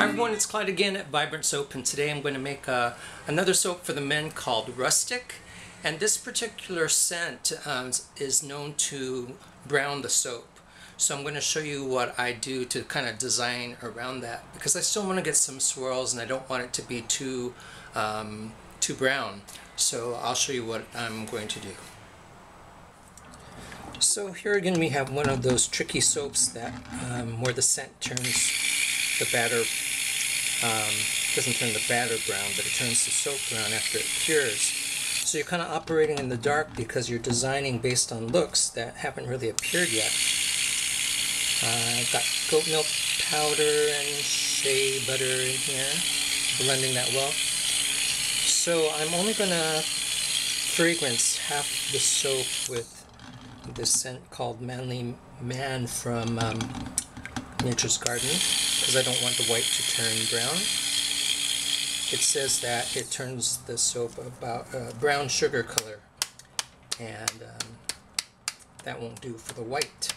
everyone, it's Clyde again at Vibrant Soap, and today I'm going to make another soap for the men called Rustic. And this particular scent is known to brown the soap. So I'm going to show you what I do to kind of design around that, because I still want to get some swirls and I don't want it to be too brown. So I'll show you what I'm going to do. So here again we have one of those tricky soaps that where the scent turns the batter, doesn't turn the batter brown, but it turns the soap brown after it cures. So you're kind of operating in the dark because you're designing based on looks that haven't really appeared yet. I've got goat milk powder and shea butter in here, blending that well. So I'm only going to fragrance half the soap with this scent called Manly Man from Nature's Garden, because I don't want the white to turn brown. It says that it turns the soap about brown sugar color, and that won't do for the white.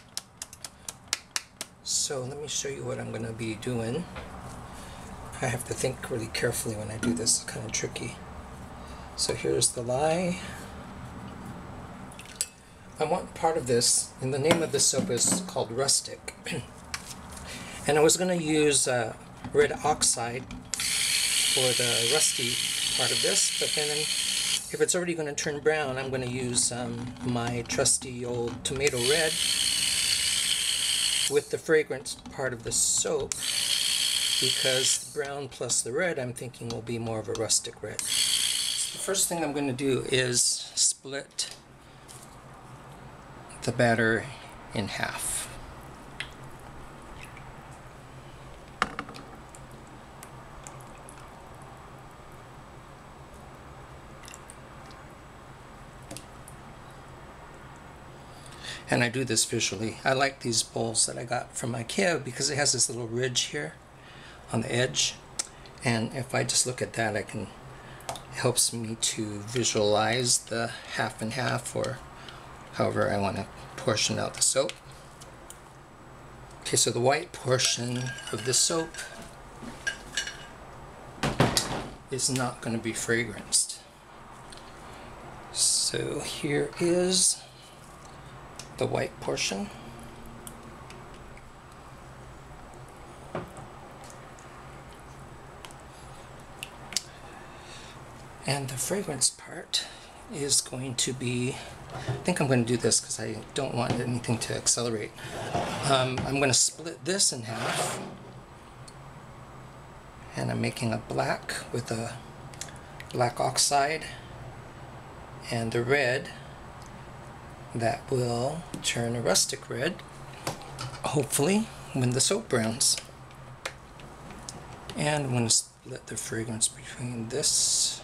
So let me show you what I'm going to be doing. I have to think really carefully when I do this. It's kind of tricky. So here's the lye. I want part of this, and the name of this soap is called Rustic. And I was going to use red oxide for the rusty part of this, but then if it's already going to turn brown, I'm going to use my trusty old tomato red with the fragrance part of the soap, because the brown plus the red I'm thinking will be more of a rustic red. So the first thing I'm going to do is split the batter in half. And I do this visually. I like these bowls that I got from IKEA because it has this little ridge here on the edge, and if I just look at that, it helps me to visualize the half and half, or however I want to portion out the soap. Okay, so the white portion of the soap is not going to be fragranced. So here is the white portion. And the fragrance part is going to be, I think I'm going to do this because I don't want anything to accelerate. I'm going to split this in half, and I'm making a black with a black oxide and the red that will turn a rustic red, hopefully, when the soap browns. And I'm going to split the fragrance between this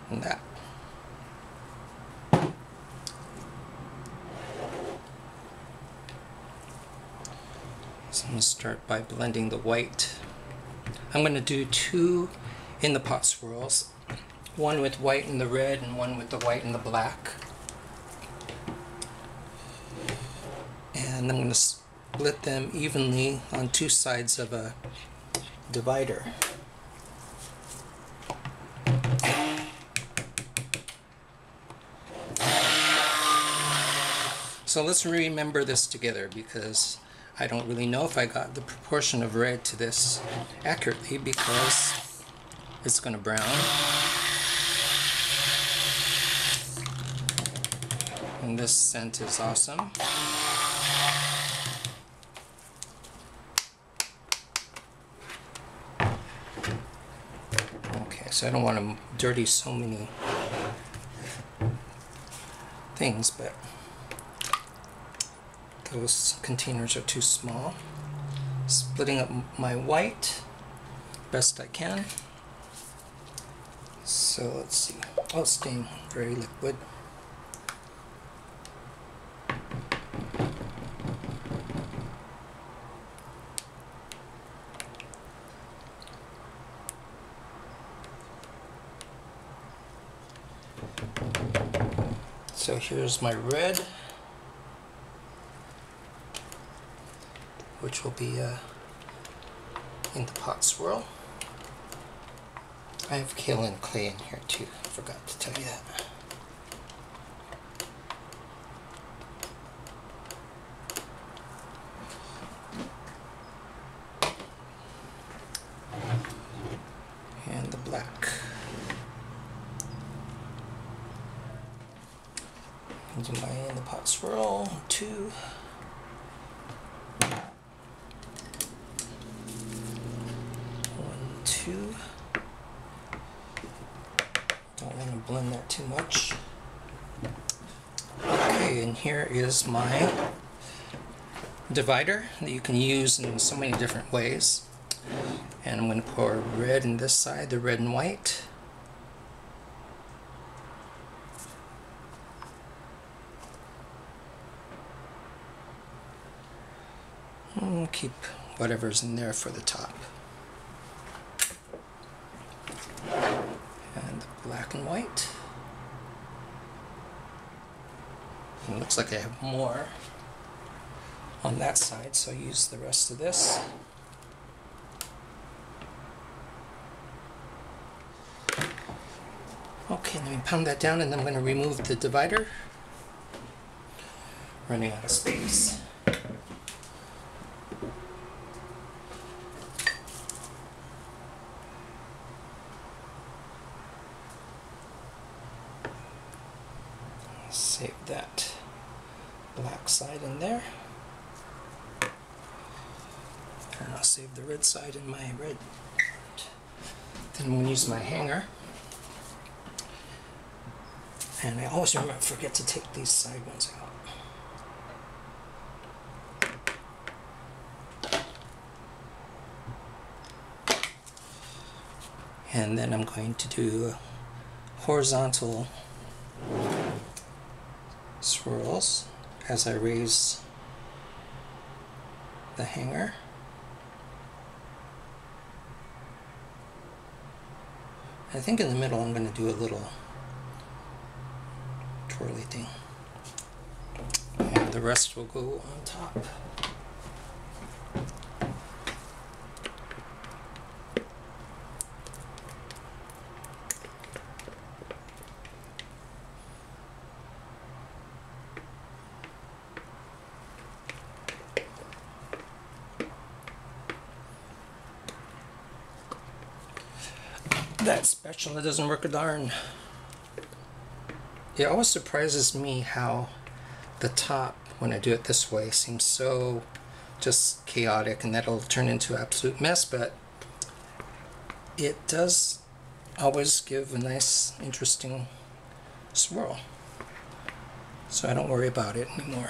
and that. So I'm going to start by blending the white. I'm going to do two in the pot swirls, one with white and the red and one with the white and the black. And I'm going to split them evenly on two sides of a divider. So let's remember this together, because I don't really know if I got the proportion of red to this accurately, because it's going to brown. And this scent is awesome. Okay, so I don't want to dirty so many things, but those containers are too small. Splitting up my white best I can. So let's see. Oh, it's staying very liquid. So here's my red, which will be in the pot swirl. I have kaolin clay in here too, I forgot to tell you that. And the black. Into my in the pot swirl, 2. 2. Don't want to blend that too much. Okay, and here is my divider that you can use in so many different ways. And I'm going to pour red in this side, the red and white. And keep whatever's in there for the top. And black and white. And it looks like I have more on that side, so I use the rest of this. Okay, let me pound that down, and then I'm going to remove the divider. Running out of space. Save that black side in there. And I'll save the red side in my red. Then I'm going to use my hanger. And I always forget to take these side ones out. And then I'm going to do horizontal swirls as I raise the hanger. I think in the middle I'm going to do a little twirly thing, and the rest will go on top. That spatula doesn't work a darn. It always surprises me how the top, when I do it this way, seems so just chaotic, and that'll turn into an absolute mess, but it does always give a nice, interesting swirl. So I don't worry about it anymore.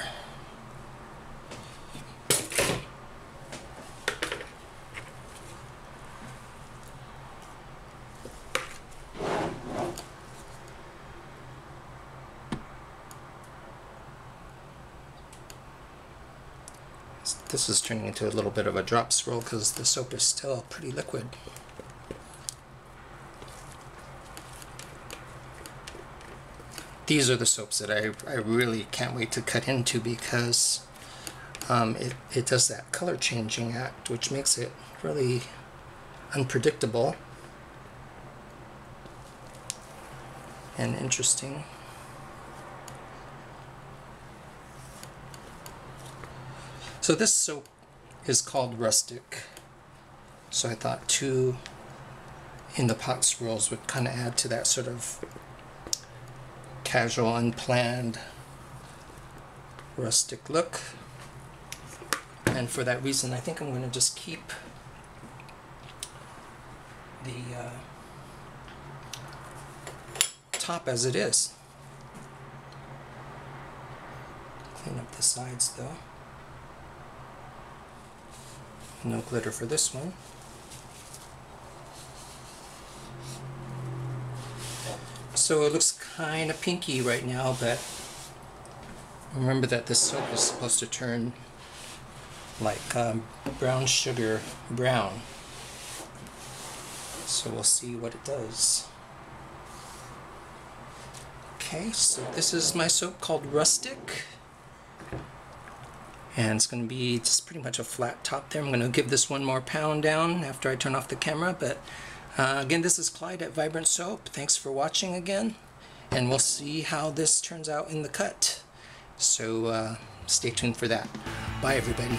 This is turning into a little bit of a drop swirl because the soap is still pretty liquid. These are the soaps that I really can't wait to cut into, because it does that color changing act, which makes it really unpredictable and interesting. So this soap is called Rustic, so I thought 2 in the pot swirls would kind of add to that sort of casual, unplanned, rustic look. And for that reason, I think I'm going to just keep the top as it is. Clean up the sides though. No glitter for this one. So it looks kind of pinky right now, but remember that this soap is supposed to turn like brown sugar brown. So we'll see what it does. Okay, so this is my soap called Rustic. and it's going to be just pretty much a flat top there. I'm going to give this one more pound down after I turn off the camera, but again, this is Clyde at Vibrant Soap. Thanks for watching again, and we'll see how this turns out in the cut. So stay tuned for that. Bye everybody.